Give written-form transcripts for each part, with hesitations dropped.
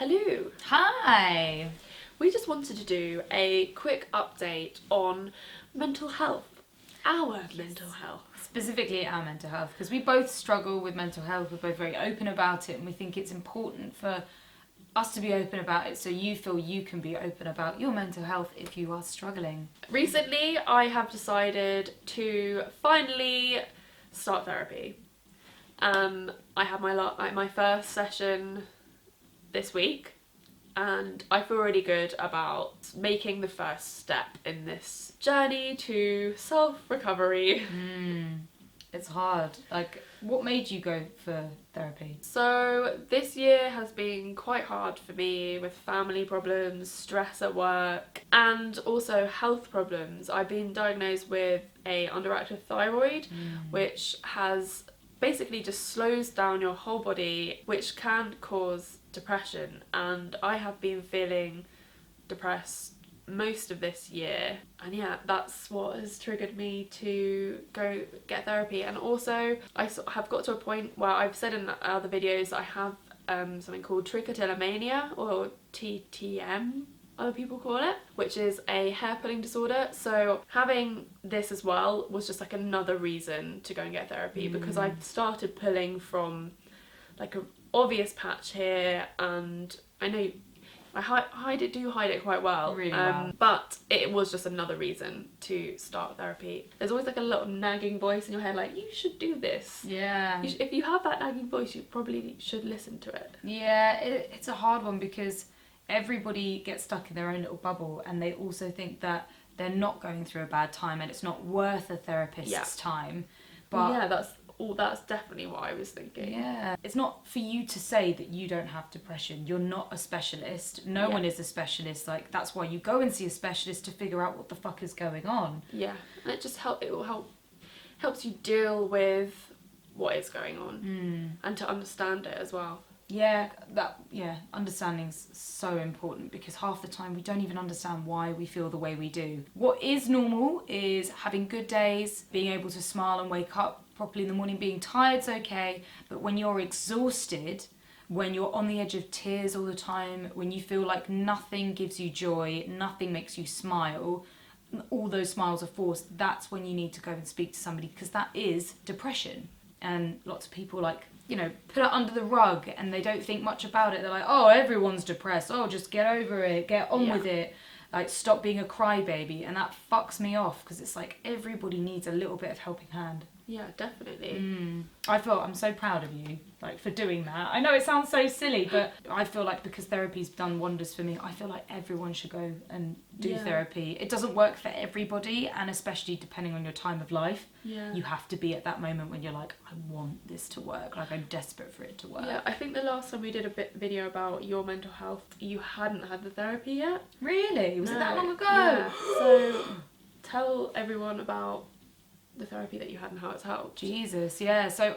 Hello. Hi. We just wanted to do a quick update on mental health. Our mental health. Specifically our mental health, because we both struggle with mental health. We're both very open about it, and we think it's important for us to be open about it so you feel you can be open about your mental health if you are struggling. Recently, I have decided to finally start therapy. I had my first session this week, and I feel really good about making the first step in this journey to self-recovery. It's hard. Like, what made you go for therapy? So this year has been quite hard for me with family problems, stress at work, and also health problems. I've been diagnosed with a underactive thyroid, which has basically just slows down your whole body, which can cause depression, and I have been feeling depressed most of this year, and yeah, that's what has triggered me to go get therapy. And also I have got to a point where I've said in other videos I have something called Trichotillomania, or TTM other people call it, which is a hair pulling disorder. So having this as well was just like another reason to go and get therapy, because I started pulling from like a obvious patch here, and I know I hide it quite well, Really well. but it was just another reason to start therapy. There's always like a little nagging voice in your head like, you should do this. Yeah. If you have that nagging voice, you probably should listen to it. Yeah, it's a hard one because everybody gets stuck in their own little bubble, and they also think that they're not going through a bad time and it's not worth a therapist's time. But yeah, that's definitely what I was thinking. yeah, it's not for you to say that you don't have depression. You're not a specialist. No one is a specialist. Like, that's why you go and see a specialist to figure out what the fuck is going on. Yeah, and it will helps you deal with what is going on and to understand it as well. Yeah, understanding's so important, because half the time we don't even understand why we feel the way we do. What is normal is having good days, being able to smile and wake up properly in the morning. Being tired's okay, but when you're exhausted, when you're on the edge of tears all the time, when you feel like nothing gives you joy, nothing makes you smile, all those smiles are forced, that's when you need to go and speak to somebody, because that is depression. And lots of people put it under the rug and they don't think much about it. They're like, oh, everyone's depressed. Oh, just get over it. Get on with it. Like, stop being a crybaby. And that fucks me off, because it's like everybody needs a little bit of helping hand. Yeah, definitely. I'm so proud of you, like, for doing that. I know it sounds so silly, but I feel like because therapy's done wonders for me, I feel like everyone should go and do therapy. It doesn't work for everybody, and especially depending on your time of life. Yeah. You have to be at that moment when you're like, I want this to work. Like, I'm desperate for it to work. Yeah, I think the last time we did a video about your mental health, you hadn't had the therapy yet. Really? Was it that long ago? Yeah. So tell everyone about the therapy that you had and how it's helped. Jesus, yeah. So,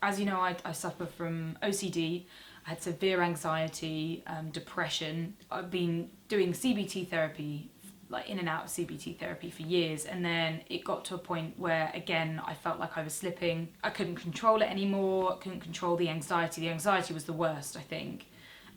as you know, I suffer from OCD. I had severe anxiety, depression. I've been doing CBT therapy, like in and out of CBT therapy for years, and then it got to a point where, again, I felt like I was slipping. I couldn't control it anymore. Couldn't control the anxiety. The anxiety was the worst, I think.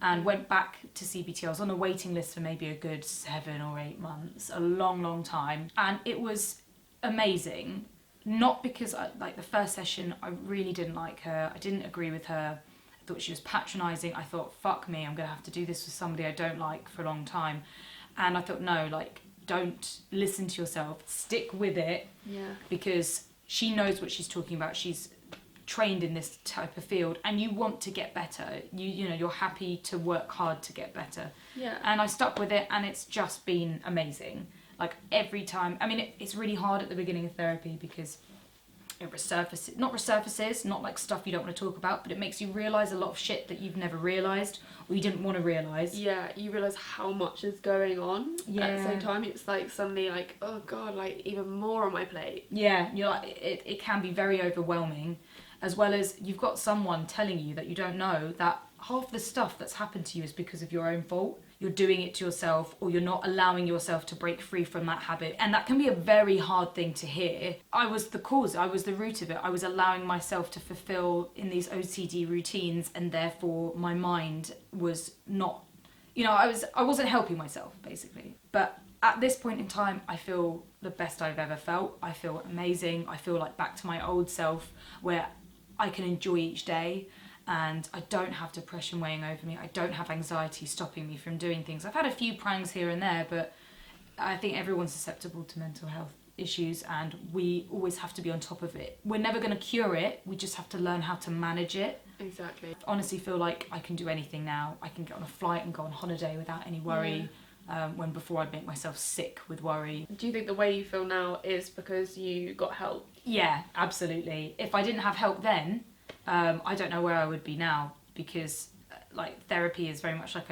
And went back to CBT. I was on a waiting list for maybe a good 7 or 8 months, a long, long time. And it was amazing. Not because, the first session, I really didn't like her. I didn't agree with her. I thought she was patronising. I thought, fuck me, I'm going to have to do this with somebody I don't like for a long time. And I thought, no, don't listen to yourself. Stick with it. Yeah. Because she knows what she's talking about. She's trained in this type of field, and you want to get better. You're happy to work hard to get better. Yeah. And I stuck with it, and it's just been amazing. Like, every time, I mean, it's really hard at the beginning of therapy because it resurfaces, not like stuff you don't want to talk about, but it makes you realise a lot of shit that you've never realised or you didn't want to realise. Yeah, you realise how much is going on at the same time. It's like suddenly like, oh God, like even more on my plate. Yeah, you're like, it can be very overwhelming, as well as you've got someone telling you that you don't know that half the stuff that's happened to you is because of your own fault. You're doing it to yourself, or you're not allowing yourself to break free from that habit. And that can be a very hard thing to hear. I was the cause, I was the root of it. I was allowing myself to fulfill in these OCD routines, and therefore my mind was not, I wasn't helping myself, basically. But at this point in time, I feel the best I've ever felt. I feel amazing. I feel like back to my old self, where I can enjoy each day. And I don't have depression weighing over me. I don't have anxiety stopping me from doing things. I've had a few prangs here and there, but I think everyone's susceptible to mental health issues, and we always have to be on top of it. We're never going to cure it. We just have to learn how to manage it. Exactly. I honestly feel like I can do anything now. I can get on a flight and go on holiday without any worry. When before I'd make myself sick with worry. Do you think the way you feel now is because you got help? Yeah, absolutely. If I didn't have help then, I don't know where I would be now, because like therapy is very much like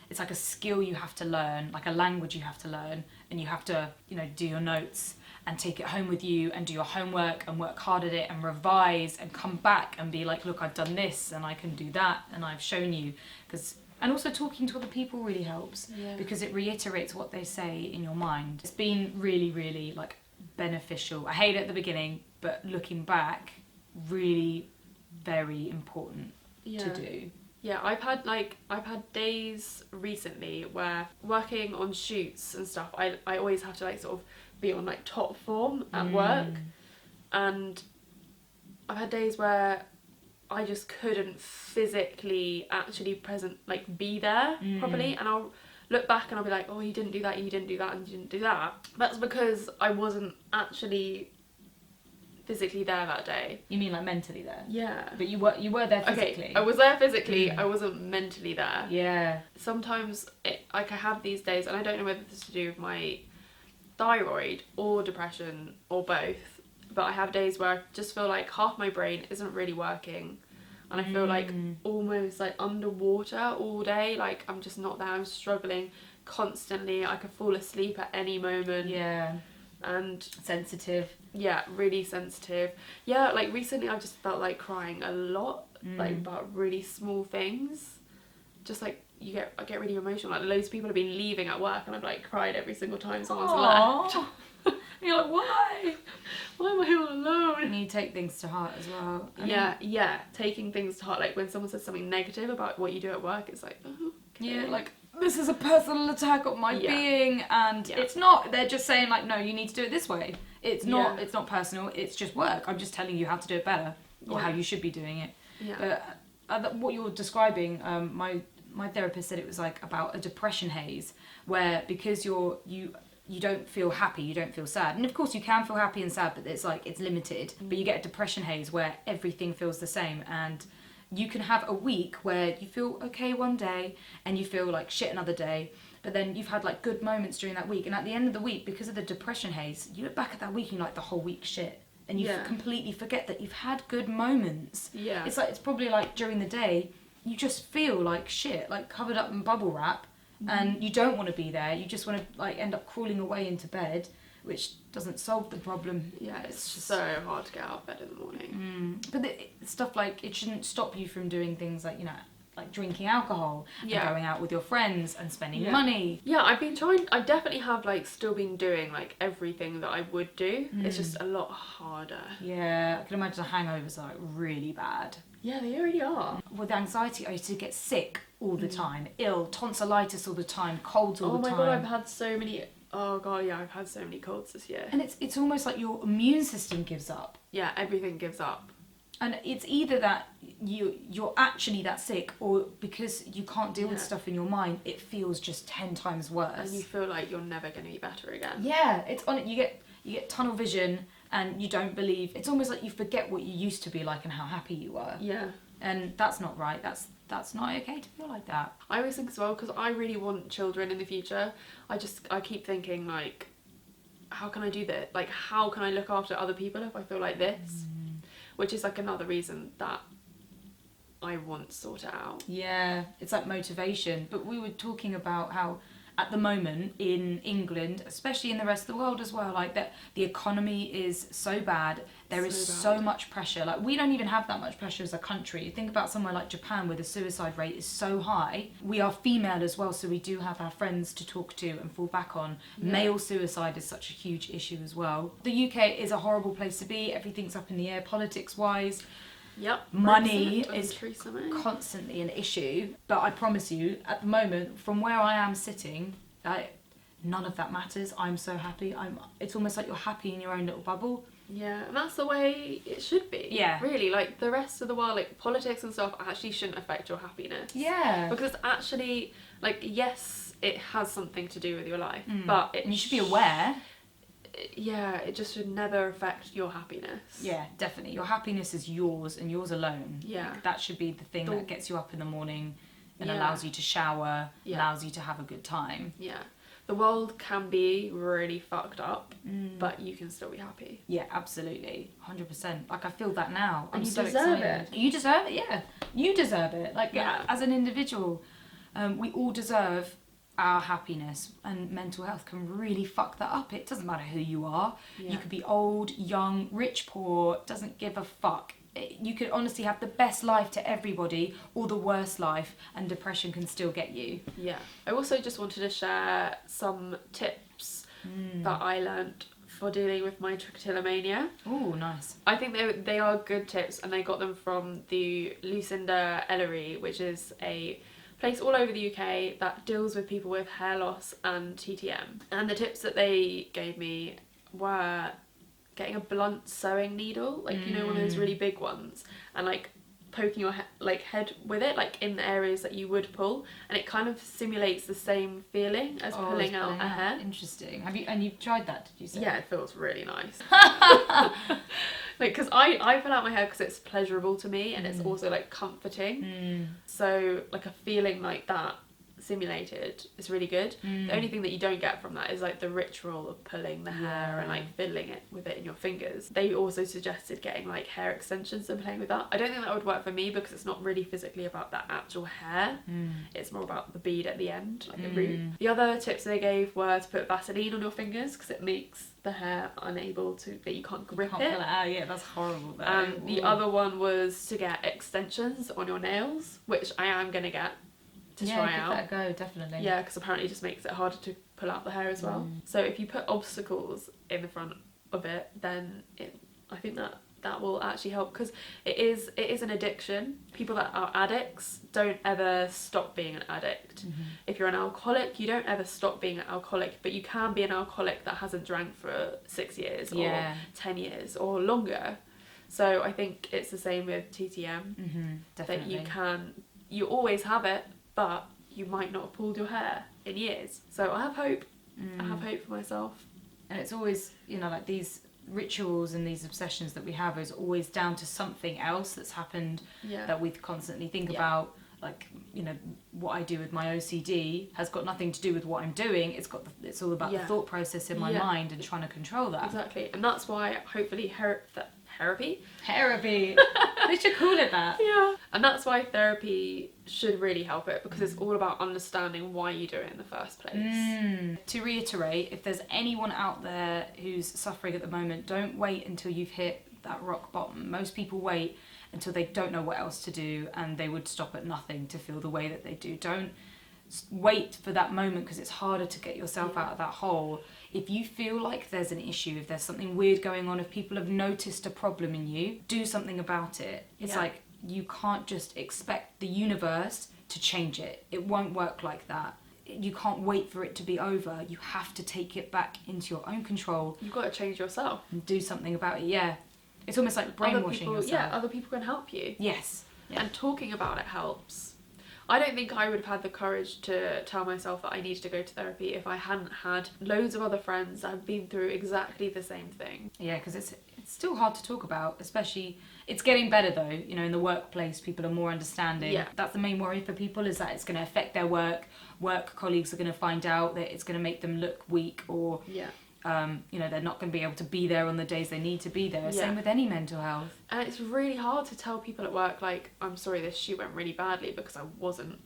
it's like a skill you have to learn, like a language you have to learn, and you have to, do your notes and take it home with you and do your homework and work hard at it and revise and come back and be like, look, I've done this and I can do that and I've shown you. And also talking to other people really helps, because it reiterates what they say in your mind. It's been really, really like beneficial. I hate it at the beginning, but looking back, really very important to do. Yeah, I've had days recently where working on shoots and stuff, I always have to like sort of be on like top form at work, and I've had days where I just couldn't physically actually be there properly, and I'll look back and I'll be like, oh, you didn't do that, and you didn't do that, and you didn't do that. That's because I wasn't actually physically there that day. You mean like mentally there? Yeah. But you were there physically. Okay, I was there physically, I wasn't mentally there. Yeah. Sometimes I have these days, and I don't know whether this is to do with my thyroid or depression or both, but I have days where I just feel like half my brain isn't really working, and I feel like almost like underwater all day, like I'm just not there, I'm struggling constantly, I could fall asleep at any moment. Yeah. And sensitive. Yeah, really sensitive. Yeah, like recently I just felt like crying a lot, like about really small things. Just like I get really emotional. Like loads of people have been leaving at work, and I've like cried every single time someone's left. And you're like, why? Why am I all alone? And you take things to heart as well. Yeah, taking things to heart. Like when someone says something negative about what you do at work, it's like, oh, okay. Yeah, like, this is a personal attack on my being, and it's not. They're just saying like, no, you need to do it this way. It's not. It's not personal. It's just work. I'm just telling you how to do it better, or how you should be doing it. Yeah. But what you're describing, my therapist said it was like about a depression haze, where because you don't feel happy, you don't feel sad, and of course you can feel happy and sad, but it's like it's limited. But you get a depression haze where everything feels the same, and you can have a week where you feel okay one day and you feel like shit another day, but then you've had like good moments during that week, and at the end of the week, because of the depression haze, you look back at that week and you're like, the whole week's shit, and you completely forget that you've had good moments. Yeah. It's probably like during the day you just feel like shit, like covered up in bubble wrap, and you don't want to be there. You just want to like end up crawling away into bed, which doesn't solve the problem. Yeah, it's just so hard to get out of bed in the morning. But stuff like, it shouldn't stop you from doing things like, like drinking alcohol and going out with your friends and spending money. Yeah, I've been trying, I definitely have like still been doing like everything that I would do. It's just a lot harder. Yeah, I can imagine the hangovers are like really bad. Yeah, they already are. With anxiety, I used to get sick all the time, ill, tonsillitis all the time, colds all the time. Oh my god, I've had so many. Oh god, yeah, I've had so many colds this year. And it's almost like your immune system gives up. Yeah, everything gives up. And it's either that you're actually that sick, or because you can't deal with stuff in your mind, it feels just 10 times worse. And you feel like you're never going to be better again. Yeah, it's on it. You get tunnel vision, and you don't believe. It's almost like you forget what you used to be like and how happy you were. Yeah. And that's not right. That's not okay to feel like that. I always think as well, because I really want children in the future. I keep thinking like, how can I do this? Like, how can I look after other people if I feel like this? Which is like another reason that I want to sort it out. Yeah, it's like motivation. But we were talking about how at the moment in England, especially in the rest of the world as well, like that the economy is so bad. There is so much pressure. Like we don't even have that much pressure as a country. Think about somewhere like Japan where the suicide rate is so high. We are female as well, so we do have our friends to talk to and fall back on. Yeah. Male suicide is such a huge issue as well. The UK is a horrible place to be. Everything's up in the air politics wise. Yep. Money is constantly an issue, but I promise you, at the moment, from where I am sitting, none of that matters. I'm so happy. It's almost like you're happy in your own little bubble. Yeah, and that's the way it should be. Yeah. Really, like the rest of the world, like politics and stuff actually shouldn't affect your happiness. Yeah. Because actually, like, yes, it has something to do with your life, but you should be aware. Yeah, it just should never affect your happiness. Yeah, definitely. Your happiness is yours and yours alone. Yeah. Like, that should be the thing that gets you up in the morning and allows you to shower, allows you to have a good time. Yeah. The world can be really fucked up, but you can still be happy. Yeah, absolutely. 100%. Like, I feel that now. And I'm you so deserve excited. it. You deserve it, yeah. You deserve it. Like, as an individual, we all deserve our happiness, and mental health can really fuck that up. It doesn't matter who you are. You could be old, young, rich, poor, doesn't give a fuck. You could honestly have the best life to everybody or the worst life, and depression can still get you. Yeah. I also just wanted to share some tips that I learnt for dealing with my trichotillomania. Oh, nice. I think they are good tips, and I got them from the Lucinda Ellery, which is a place all over the UK that deals with people with hair loss and TTM. And the tips that they gave me were getting a blunt sewing needle, like, you know, one of those really big ones, and like poking your head with it, like in the areas that you would pull, and it kind of simulates the same feeling as pulling out a hair. Interesting. You've tried that, did you say? Yeah, it feels really nice. Like, because I pull out my hair because it's pleasurable to me, and it's also like comforting. So like a feeling like that simulated is really good. The only thing that you don't get from that is like the ritual of pulling the hair and like fiddling it with it in your fingers. They also suggested getting like hair extensions and playing with that. I don't think that would work for me because it's not really physically about that actual hair. It's more about the bead at the end, like the root. The other tips they gave were to put Vaseline on your fingers because it makes the hair unable to, that you can't grip it. Pull it out. Yeah, that's horrible though. The other one was to get extensions on your nails, which I am going to get to try out. Give that a go, definitely. Yeah, because apparently it just makes it harder to pull out the hair as well. So if you put obstacles in the front of it, then I think that will actually help, because it is an addiction. People that are addicts don't ever stop being an addict. If you're an alcoholic, you don't ever stop being an alcoholic, but you can be an alcoholic that hasn't drank for 6 years or 10 years or longer. So I think it's the same with TTM. Definitely. That you always have it, but you might not have pulled your hair in years. So I have hope. I have hope for myself. And it's always, you know, like these rituals and these obsessions that we have is always down to something else that's happened that we constantly think about. Like, you know, what I do with my OCD has got nothing to do with what I'm doing. It's all about the thought process in my mind and trying to control that. Exactly. And that's why hopefully therapy? They should call it that. Yeah. And that's why therapy should really help it, because it's all about understanding why you do it in the first place. To reiterate, if there's anyone out there who's suffering at the moment, don't wait until you've hit that rock bottom. Most people wait until they don't know what else to do, and they would stop at nothing to feel the way that they do. Don't wait for that moment, because it's harder to get yourself out of that hole. If you feel like there's an issue, if there's something weird going on, if people have noticed a problem in you, do something about it. It's like, you can't just expect the universe to change it. It won't work like that. You can't wait for it to be over. You have to take it back into your own control. You've got to change yourself. And do something about it, It's almost like brainwashing yourself. Yeah, other people can help you. Yes. Yeah. And talking about it helps. I don't think I would have had the courage to tell myself that I needed to go to therapy if I hadn't had loads of other friends that have been through exactly the same thing. Yeah, because it's still hard to talk about, especially, it's getting better though, you know, in the workplace people are more understanding. Yeah. That's the main worry for people, is that it's going to affect their work colleagues are going to find out that it's going to make them look weak, or you know, they're not going to be able to be there on the days they need to be there. Same with any mental health. And it's really hard to tell people at work, like, I'm sorry, this shoot went really badly, because I wasn't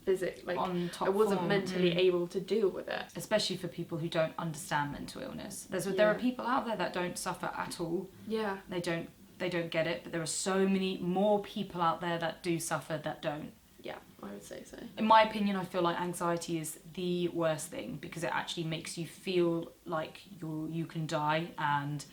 on top I wasn't form. mentally able to deal with it. Especially for people who don't understand mental illness. There Yeah. are people out there that don't suffer at all. Yeah. They don't get it, but there are so many more people out there that do suffer that don't. Yeah, I would say so. In my opinion, I feel like anxiety is the worst thing because it actually makes you feel like you can die, and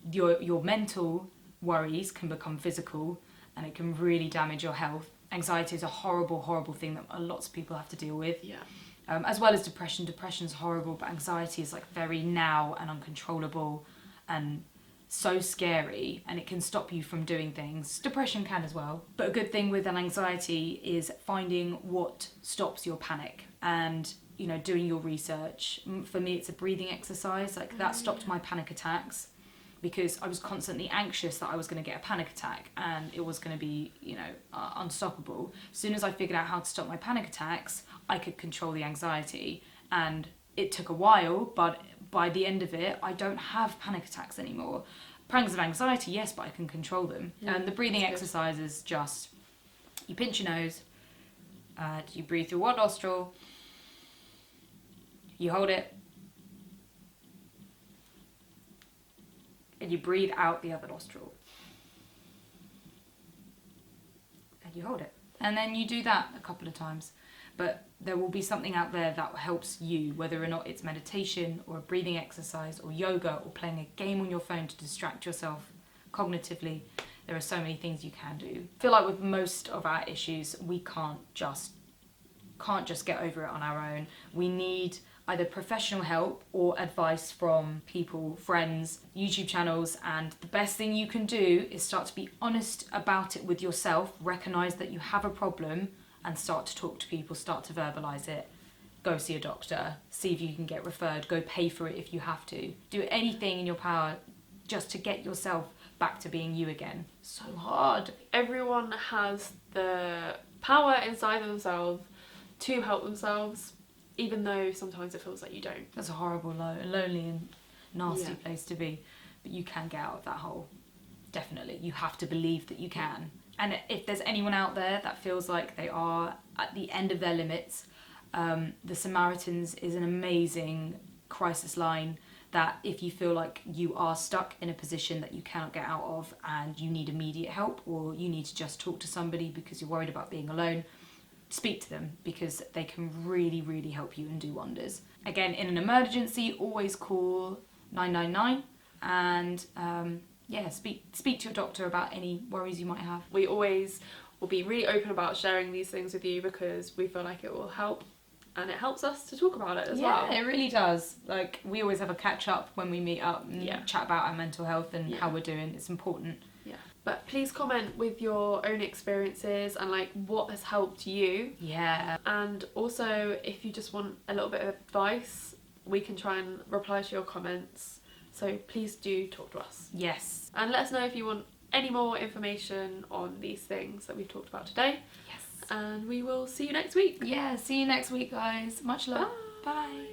your mental worries can become physical, and it can really damage your health. Anxiety is a horrible, horrible thing that lots of people have to deal with. Yeah. As well as depression. Depression's horrible, but anxiety is like very now and uncontrollable and so scary, and it can stop you from doing things. Depression can as well. But a good thing with an anxiety is finding what stops your panic and, you know, doing your research. For me, it's a breathing exercise. Like that stopped my panic attacks because I was constantly anxious that I was going to get a panic attack and it was going to be, you know, unstoppable. As soon as I figured out how to stop my panic attacks, I could control the anxiety, and it took a while, but by the end of it, I don't have panic attacks anymore. Pangs of anxiety, yes, but I can control them. Yeah, And the breathing exercise is just, you pinch your nose, you breathe through one nostril, you hold it, and you breathe out the other nostril. And you hold it. And then you do that a couple of times. But there will be something out there that helps you, whether or not it's meditation or a breathing exercise or yoga or playing a game on your phone to distract yourself cognitively. There are so many things you can do. I feel like with most of our issues, we can't just get over it on our own. We need either professional help or advice from people, friends, YouTube channels, and the best thing you can do is start to be honest about it with yourself, recognise that you have a problem, and start to talk to people, start to verbalise it. Go see a doctor, see if you can get referred, go pay for it if you have to. Do anything in your power just to get yourself back to being you again. So hard. Everyone has the power inside of themselves to help themselves, even though sometimes it feels like you don't. That's a horrible, lonely and nasty Yeah. place to be. But you can get out of that hole. Definitely. You have to believe that you can. And if there's anyone out there that feels like they are at the end of their limits, the Samaritans is an amazing crisis line that if you feel like you are stuck in a position that you cannot get out of and you need immediate help, or you need to just talk to somebody because you're worried about being alone, speak to them because they can really, really help you and do wonders. Again, in an emergency, always call 999 and speak to your doctor about any worries you might have. We always will be really open about sharing these things with you because we feel like it will help, and it helps us to talk about it as well. Yeah, it really does. Like, we always have a catch up when we meet up and chat about our mental health and how we're doing. It's important. Yeah. But please comment with your own experiences and like what has helped you. Yeah. And also, if you just want a little bit of advice, we can try and reply to your comments. So please do talk to us. Yes. And let us know if you want any more information on these things that we've talked about today. Yes. And we will see you next week. Yeah, see you next week, guys. Much love. Bye.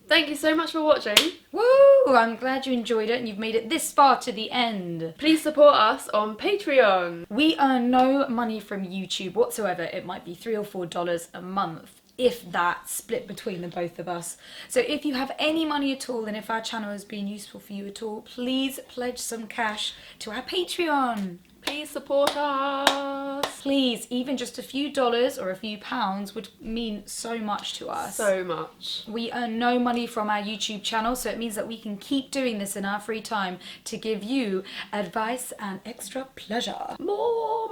Thank you so much for watching. Woo! I'm glad you enjoyed it and you've made it this far to the end. Please support us on Patreon. We earn no money from YouTube whatsoever. It might be $3 or $4 a month, if that, split between the both of us. So if you have any money at all, and if our channel has been useful for you at all, please pledge some cash to our Patreon. Please support us. Please, even just a few dollars or a few pounds would mean so much to us. So much. We earn no money from our YouTube channel, so it means that we can keep doing this in our free time to give you advice and extra pleasure. More.